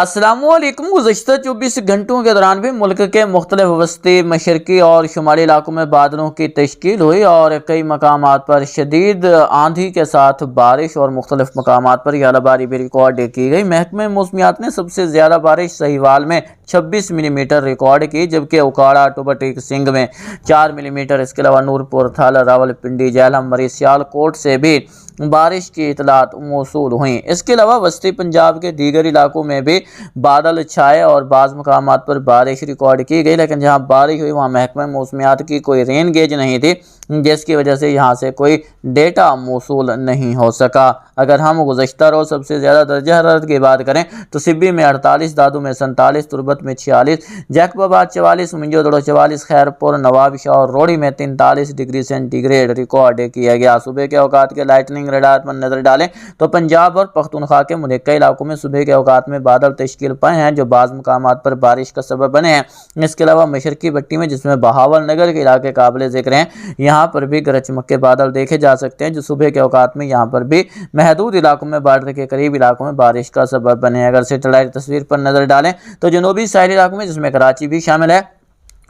अस्सलामुअलैकुम। गुज़श्ता 24 घंटों के दौरान भी मुल्क के मुख्तलिफ वस्ती मशरकी और शुमाली इलाकों में बादलों की तश्कील हुई और कई मकामात पर शदीद आंधी के साथ बारिश और मुख्तलिफ मकामात पर यालाबारी भी रिकॉर्ड की गई। महकमे मौसमियात ने सबसे ज़्यादा बारिश सहीवाल में 26 मिलीमीटर रिकॉर्ड की, जबकि उकाड़ा टोबा सिंह में 4 मिलीमीटर। इसके अलावा नूरपुर, थल, रावलपिंडी, झेलम, मरी, सियालकोट से भी बारिश की इतलात मौसूल हुई। इसके अलावा वस्ती पंजाब के दीगर इलाकों में भी बादल छाए और बाज़ मकामात पर बारिश रिकॉर्ड की गई, लेकिन जहां बारिश हुई वहां महकमा मौसमियात की कोई रेन गेज नहीं थी, जिसकी वजह से यहां से कोई डेटा मौसूल नहीं हो सका। अगर हम गुज़श्ता रोज़ सबसे ज़्यादा दर्जा हरारत की बात करें तो सिब्बी में 48, दादू में 47, तुरबत में 46, जैकबाबाद 44, मुंजोदड़ो 44, खैरपुर, नवाबशाह और रोड़ी में 43 डिग्री सेंटीग्रेड रिकॉर्ड किया गया। सुबह के औकात के लाइटनिंग रडार पर नजर डालें तो पंजाब और पख्तूनख्वा के मुल्का इलाकों में सुबह के औकात में बादल तश्कील पाए हैं, जो बाज़ मकामात पर बारिश का सबब बने हैं। इसके अलावा मशरकी भट्टी में, जिसमें बहावल नगर के इलाके काबिल ज़िक्र हैं, यहाँ पर भी गरज चमक के बादल देखे जा सकते हैं, जो सुबह के औकात में यहाँ पर भी महदूद इलाकों में, बॉर्डर के करीब इलाकों में बारिश का सबब बने। अगर सैटेलाइट तस्वीर पर नजर डालें तो जनूबी साहिल इलाकों में, जिसमें कराची भी शामिल है,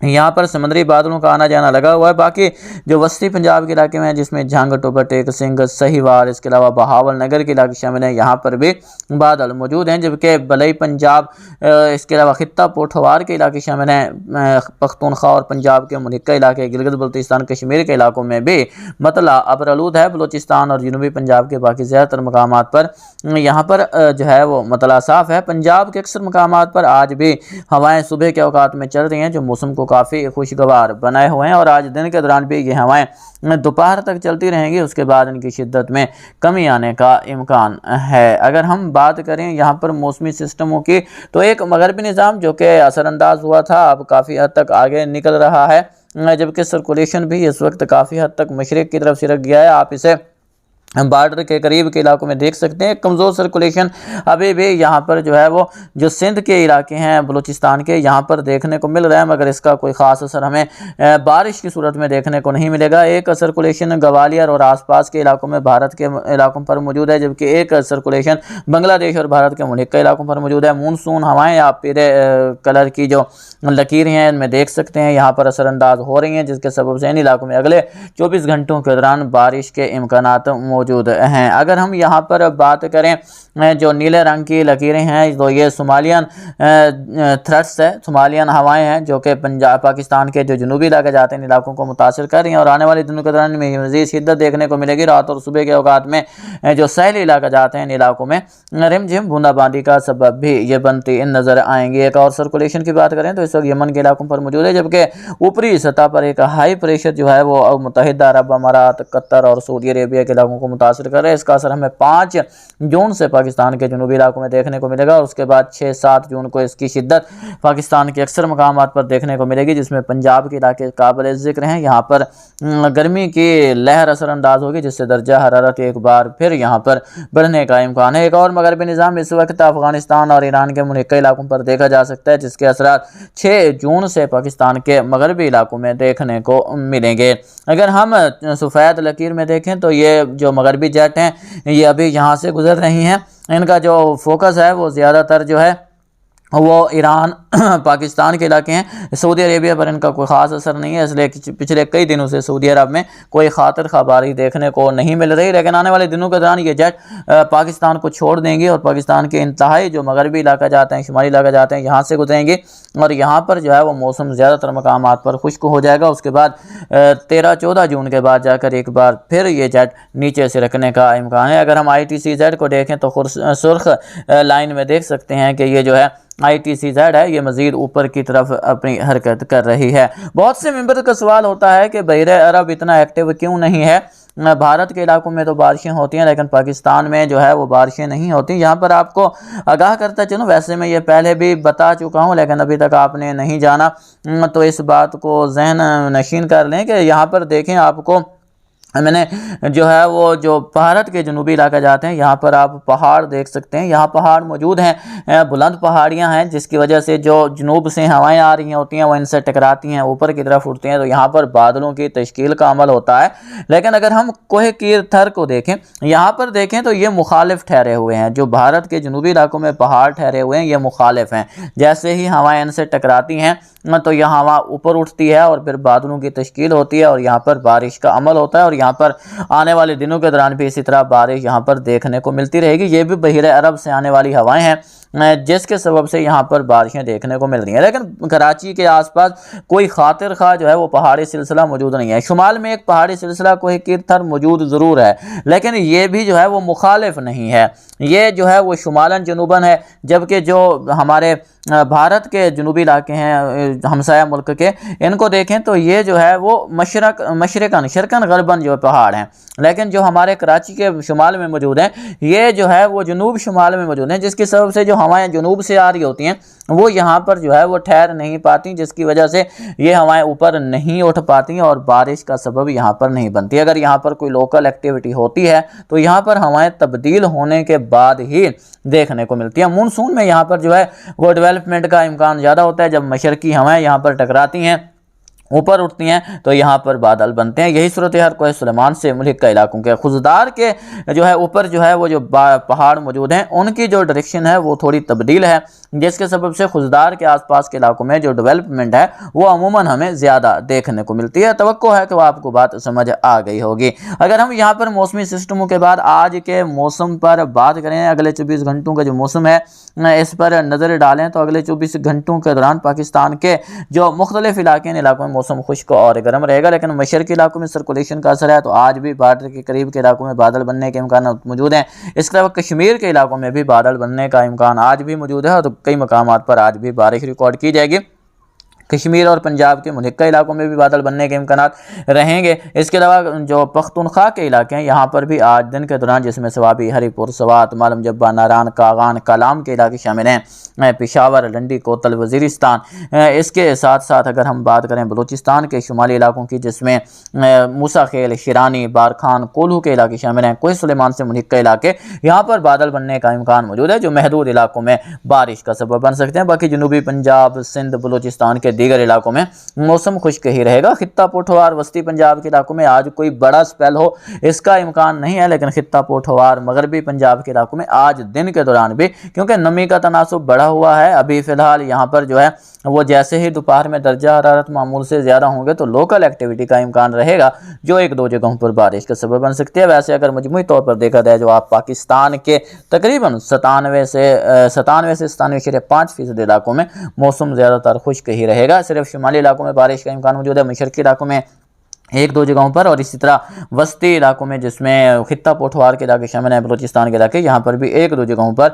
यहाँ पर समुद्री बादलों का आना जाना लगा हुआ है। बाकी जो वस्ती पंजाब के इलाके में है, जिसमें झंग, टोबा सिंह, सहीवाल, इसके अलावा बहावल नगर के इलाके शामिल हैं, यहाँ पर भी बादल मौजूद हैं। जबकि बलई पंजाब, इसके अलावा खित्ता पोठवार के इलाके शामिल हैं। पख्तूनख्वा और पंजाब के मुल्का इलाके, गिलगित बल्तिस्तान, कश्मीर के इलाकों में भी मतला अबरआलूद है। बलूचिस्तान और जनूबी पंजाब के बाकी ज़्यादातर मकामात पर यहाँ पर जो है वो मतला साफ़ है। पंजाब के अक्सर मकामात पर आज भी हवाएँ सुबह के औकात में चल रही हैं, जो मौसम को काफ़ी खुशगवार बनाए हुए हैं। और आज दिन के दौरान भी ये हवाएं दोपहर तक चलती रहेंगी, उसके बाद इनकी शिद्दत में कमी आने का इम्कान है। अगर हम बात करें यहाँ पर मौसमी सिस्टमों की, तो एक मगरबी निज़ाम जो कि असरअंदाज हुआ था, अब काफ़ी हद तक आगे निकल रहा है, जबकि सर्कुलेशन भी इस वक्त काफ़ी हद तक मशरिक़ की तरफ सिरक गया है। आप इसे बॉर्डर के करीब के इलाकों में देख सकते हैं। कमज़ोर सर्कुलेशन अभी भी यहाँ पर जो है वो जो सिंध के इलाके हैं, बलूचिस्तान के, यहाँ पर देखने को मिल रहा है, मगर इसका कोई ख़ास असर हमें बारिश की सूरत में देखने को नहीं मिलेगा। एक सर्कुलेशन ग्वालियर और आसपास के इलाकों में, भारत के इलाकों पर मौजूद है, जबकि एक सर्कुलेशन बांग्लादेश और भारत के मुल्क इलाकों पर मौजूद है। मानसून हवाएँ आप पीले कलर की जो लकीरें हैं इनमें देख सकते हैं, यहाँ पर असरअंदाज हो रही हैं, जिसके सबब से इन इलाकों में अगले 24 घंटों के दौरान बारिश के इम्कानात मौजूद हैं। अगर हम यहाँ पर बात करें, जो नीले रंग की लकीरें हैं, तो ये सोमालियन थ्रेट्स है, सोमालियन हवाएं हैं, जो कि पंजाब पाकिस्तान के जो जनूबी इलाके जाते हैं इन इलाकों को मुतासर कर रही हैं। और आने वाले दिनों के दौरान में मज़ीद शिद्दत देखने को मिलेगी। रात और सुबह के औकात में जो साहिली इलाका जाते हैं इन इलाकों में रिमझिम बूंदाबांदी का सबब भी ये बनती नजर आएंगी। एक और सर्कुलेशन की बात करें तो इस वक्त यमन के इलाकों पर मौजूद है, जबकि ऊपरी सतह पर एक हाई प्रेशर जो है वो मुत्तहिदा अरब अमारात, कतर और सऊदी अरेबिया के इलाकों को मुतासर कर रहा है। इसका असर हमें 5 जून से पाकिस्तान के जनूबी इलाकों में देखने को मिलेगा, और उसके बाद 6-7 जून को इसकी शिद्दत पाकिस्तान के अक्सर मकामात पर देखने को मिलेगी, जिसमें पंजाब के इलाके काबिल ज़िक्र हैं। यहाँ पर गर्मी की लहर असरअंदाज होगी, जिससे दर्जा हरारत एक बार फिर यहाँ पर बढ़ने का इम्कान है। एक और मगरबी निज़ाम इस वक्त अफगानिस्तान और ईरान के मुल्का इलाकों पर देखा जा सकता है, जिसके असरात 6 जून से पाकिस्तान के मगरबी इलाकों में देखने को मिलेंगे। अगर हम सफ़ेद लकीर में देखें तो ये जो मगरबी जेट हैं ये अभी यहाँ से गुजर रही हैं। इनका जो फोकस है वो ज़्यादातर जो है वो ईरान पाकिस्तान के इलाके हैं। सऊदी अरेबिया पर इनका कोई ख़ास असर नहीं है, इसलिए पिछले कई दिनों से सऊदी अरब में कोई खातिर खबारी देखने को नहीं मिल रही। लेकिन आने वाले दिनों के दौरान ये जेट पाकिस्तान को छोड़ देंगे और पाकिस्तान के इंतहाई जो मगरबी इलाका जाते हैं, शुमाली इलाका जाते हैं, यहाँ से गुजरेंगे, और यहाँ पर जो है वो मौसम ज़्यादातर मकामात पर खुश्क हो जाएगा। उसके बाद 13-14 जून के बाद जाकर एक बार फिर ये जेट नीचे से रखने का इम्कान है। अगर हम ITCZ को देखें तो सुर्ख लाइन में देख सकते हैं कि ये जो है ITCZ है, ये मज़ीद ऊपर की तरफ अपनी हरकत कर रही है। बहुत से मेंबर का सवाल होता है कि बहरे अरब इतना एक्टिव क्यों नहीं है। भारत के इलाकों में तो बारिशें होती हैं, लेकिन पाकिस्तान में जो है वो बारिशें नहीं होती। यहाँ पर आपको आगाह करता चलूँ, वैसे मैं ये पहले भी बता चुका हूँ, लेकिन अभी तक आपने नहीं जाना, तो इस बात को जहन नशीन कर लें कि यहाँ पर देखें, आपको मैंने जो है वो जो भारत के जनूबी इलाके जाते हैं, यहाँ पर आप पहाड़ देख सकते हैं। यहाँ पहाड़ मौजूद हैं, बुलंद पहाड़ियाँ हैं, जिसकी वजह से जो जनूब से हवाएं आ रही होती हैं वो इनसे टकराती हैं, ऊपर की तरफ उठती हैं, तो यहाँ पर बादलों की तश्कील का अमल होता है। लेकिन अगर हम कोह कीर थर को देखें, यहाँ पर देखें तो ये मुखालिफ ठहरे हुए हैं। जो भारत के जनूबी इलाकों में पहाड़ ठहरे हुए हैं ये मुखालिफ हैं। जैसे ही हवाएं इनसे टकराती हैं तो यह हवा ऊपर उठती है और फिर बादलों की तश्कील होती है और यहाँ पर बारिश का अमल होता है। और यहाँ पर आने वाले दिनों के दौरान भी इसी तरह बारिश यहाँ पर देखने को मिलती रहेगी। ये भी बहीर अरब से आने वाली हवाएं हैं, जिसके सबब से यहाँ पर बारिशें देखने को मिल रही हैं। लेकिन कराची के आसपास कोई खातिर खा जो है वो पहाड़ी सिलसिला मौजूद नहीं है। शुमाल में एक पहाड़ी सिलसिला कोह कीर थर मौजूद ज़रूर है, लेकिन ये भी जो है वो मुखालिफ नहीं है। ये जो है वो शुमालन जनूबन है, जबकि जो हमारे भारत के जनूबी इलाके हैं हमसाया मुल्क के, इनको देखें तो ये जो है वो मशरकन शरकन गरबन जो पहाड़ हैं। लेकिन जो हमारे कराची के शुमाल में मौजूद हैं ये जो है वो जनूब शुमाल में मौजूद हैं, जिसकी सबब से जो हवाएं जनूब से आ रही होती हैं वो यहाँ पर जो है वो ठहर नहीं पाती, जिसकी वजह से ये हवाएं ऊपर नहीं उठ पाती और बारिश का सबब यहाँ पर नहीं बनती। अगर यहाँ पर कोई लोकल एक्टिविटी होती है तो यहाँ पर हवाएं तब्दील होने के बाद ही देखने को मिलती है। मानसून में यहाँ पर जो है वो डेवलपमेंट का इम्कान ज़्यादा होता है। जब मशरकी हवाएं यहाँ पर टकराती हैं, ऊपर उठती हैं, तो यहाँ पर बादल बनते हैं। यही सूरत हाल कोह सुलेमान से मुल्क का इलाकों के खुजदार के जो है ऊपर जो है वो जो पहाड़ मौजूद हैं उनकी जो डायरेक्शन है वो थोड़ी तब्दील है, जिसके सबब से खुजदार के आसपास के इलाकों में जो डेवलपमेंट है वो अमूमन हमें ज़्यादा देखने को मिलती है। तवक्को है कि वो आपको बात समझ आ गई होगी। अगर हम यहाँ पर मौसमी सिस्टमों के बाद आज के मौसम पर बात करें, अगले 24 घंटों का जो मौसम है इस पर नज़र डालें तो अगले 24 घंटों के दौरान पाकिस्तान के जो मुख्तलिफ इलाकों में मौसम खुश्क और गर्म रहेगा। लेकिन मशरकी इलाकों में सर्कुलेशन का असर है, तो आज भी बॉर्डर के करीब के इलाकों में बादल बनने के इम्कान मौजूद हैं। इसके अलावा कश्मीर के इलाकों में भी बादल बनने का इम्कान आज भी मौजूद है, तो कई मकामात पर आज भी बारिश रिकॉर्ड की जाएगी। कश्मीर और पंजाब के मुल्का इलाकों में भी बादल बनने के इम्कानात रहेंगे। इसके अलावा जो पख्तूनख्वा के इलाके हैं यहाँ पर भी आज दिन के दौरान, जिसमें सवाबी, हरीपुर, सवात, मालम जब्बा, नारान, कागान, कलाम के इलाके शामिल हैं, पेशावर, लंडी, कोतल, वज़ीरिस्तान। इसके साथ साथ अगर हम बात करें बलूचिस्तान के शुमाली इलाकों की, जिसमें मूसा खेल, शिरानी, बारखान, कोल्हू के इलाके शामिल हैं, कोह सुलेमान से मुल्का इलाके, यहाँ पर बादल बनने का इम्कान मौजूद है, जो महदूद इलाकों में बारिश का सबब बन सकते हैं। बाकी जनूबी पंजाब, सिंध, बलूचिस्तान के दीगर इलाकों में मौसम खुश्क ही रहेगा। खित्ता पोठवार, वस्ती पंजाब के इलाकों में आज कोई बड़ा स्पेल हो इसका इम्कान नहीं है, लेकिन खित्ता पोठवार, मगरबी पंजाब के इलाकों में आज दिन के दौरान भी, क्योंकि नमी का तनासुब बढ़ा हुआ है अभी फ़िलहाल यहाँ पर जो है वो, जैसे ही दोपहर में दर्जा हरारत मामूल से ज़्यादा होंगे तो लोकल एक्टिविटी का इम्कान रहेगा, जो एक दो जगहों पर बारिश का सबब बन सकती है। वैसे अगर मजमूई तौर पर देखा जाए, जो आप पाकिस्तान के तकरीबन 97.5% इलाकों में मौसम ज़्यादातर खुश्क ही रहेगा। सिर्फ शुमाली इलाकों में बारिश का इम्कान मौजूद है, मशरकी इलाकों में एक दो जगहों पर, और इसी तरह वस्ती इलाकों में जिसमें खित्ता पोठवार के इलाके शामिल हैं, बलूचिस्तान के इलाके, यहाँ पर भी एक दो जगहों पर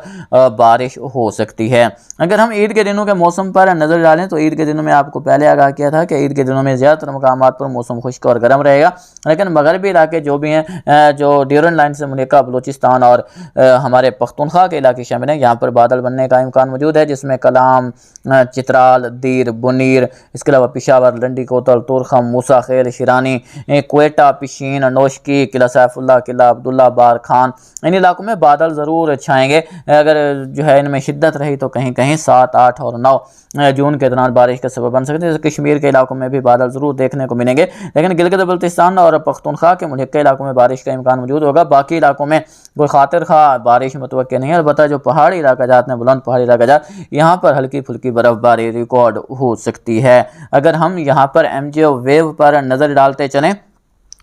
बारिश हो सकती है। अगर हम ईद के दिनों के मौसम पर नज़र डालें तो ईद के दिनों में आपको पहले आगाह किया था कि ईद के दिनों में ज़्यादातर मकामात पर मौसम खुश्क और गर्म रहेगा। लेकिन मगरबी इलाके जो भी हैं, जो ड्यूरन लाइन से मुल्का बलूचिस्तान और हमारे पख्तूनख्वा के इलाके शामिल हैं, यहाँ पर बादल बनने का इम्कान मौजूद है, जिसमें कलाम, चित्राल, दीर, बुनीर, इसके अलावा पेशावर, लंडी, कोतल, तुरखम, मूसा खेल, शिरानी, क्वेटा, पिशीन, नोशकी, किला सैफुल्ला, किला अब्दुल्ला, बार खान, इन इलाकों में बादल ज़रूर छाएंगे। अगर जो है इनमें शिद्दत रही तो कहीं कहीं 7, 8 और 9 जून के दौरान बारिश का सबब बन सकते हैं। कश्मीर के इलाकों में भी बादल ज़रूर देखने को मिलेंगे, लेकिन गिलगित बल्तिस्तान और पख्तूनख्वा के मुल्का इलाकों में बारिश का इम्कान मौजूद होगा। बाकी इलाकों में कोई खातिर खा बारिश मुतवक्किल नहीं है। अलबत्ता जो पहाड़ी इलाका जात हैं, बुलंद पहाड़ी इलाका जात, यहाँ पर हल्की फुल्की बर्फ़बारी रिकॉर्ड हो सकती है। अगर हम यहाँ पर MJO वेव पर नज़र डालते चलें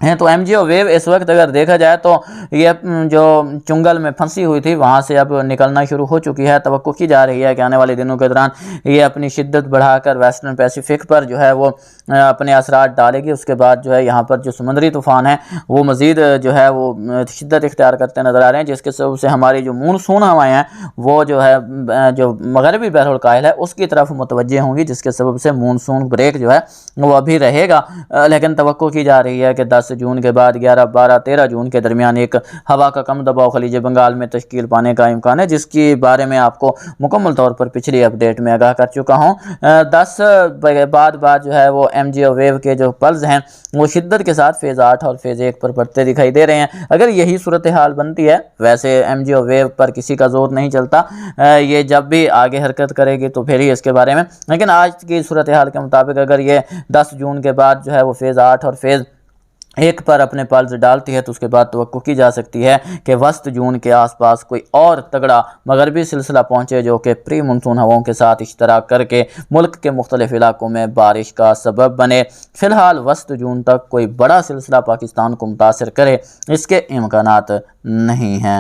हैं तो MJO वेव इस वक्त अगर देखा जाए तो ये जो चुंगल में फंसी हुई थी वहाँ से अब निकलना शुरू हो चुकी है। तवक्को की जा रही है कि आने वाले दिनों के दौरान ये अपनी शिद्दत बढ़ाकर वेस्टर्न पैसिफिक पर जो है वो अपने असरात डालेगी। उसके बाद जो है यहाँ पर जो समुद्री तूफ़ान है वो मज़ीद जो है वो शिद्दत इख्तियार करते नज़र आ रहे हैं, जिसके सबब से हमारी जो मानसून हवाएँ हैं वो जो है जो मगरबी बहरुल काहिल है उसकी तरफ मुतवज्जे होंगी, जिसके सबब से मानसून ब्रेक जो है वो अभी रहेगा। लेकिन तवक्को की जा रही है कि 10 10 जून के बाद 11, 12, 13 जून के दरमियान एक हवा का कम दबाव खलीज बंगाल में तश्कील पाने का इम्कान है, जिसके बारे में आपको मुकम्मल तौर पर पिछली अपडेट में आगाह कर चुका हूँ। 10 बाद जो है वो MGO वेव के जो पल्स हैं वो शिद्दत के साथ फेज़ 8 और फेज़ 1 पर पड़ते दिखाई दे रहे हैं। अगर यही सूरत हाल बनती है, वैसे MGO वेव पर किसी का जोर नहीं चलता, ये जब भी आगे हरकत करेगी तो फिर ही इसके बारे में, लेकिन आज की सूरत हाल के मुताबिक अगर ये 10 जून के बाद जो है वो फेज़ 8 और फेज़ 1 पर अपने पल्स डालती है तो उसके बाद तवक्को की जा सकती है कि वस्त जून के आसपास कोई और तगड़ा मगरबी सिलसिला पहुंचे, जो कि प्री मानसून हवाओं के साथ इश्तराक करके मुल्क के मुख्तलिफ इलाकों में बारिश का सबब बने। फ़िलहाल वस्त जून तक कोई बड़ा सिलसिला पाकिस्तान को मुतासर करे, इसके इम्कानात नहीं हैं।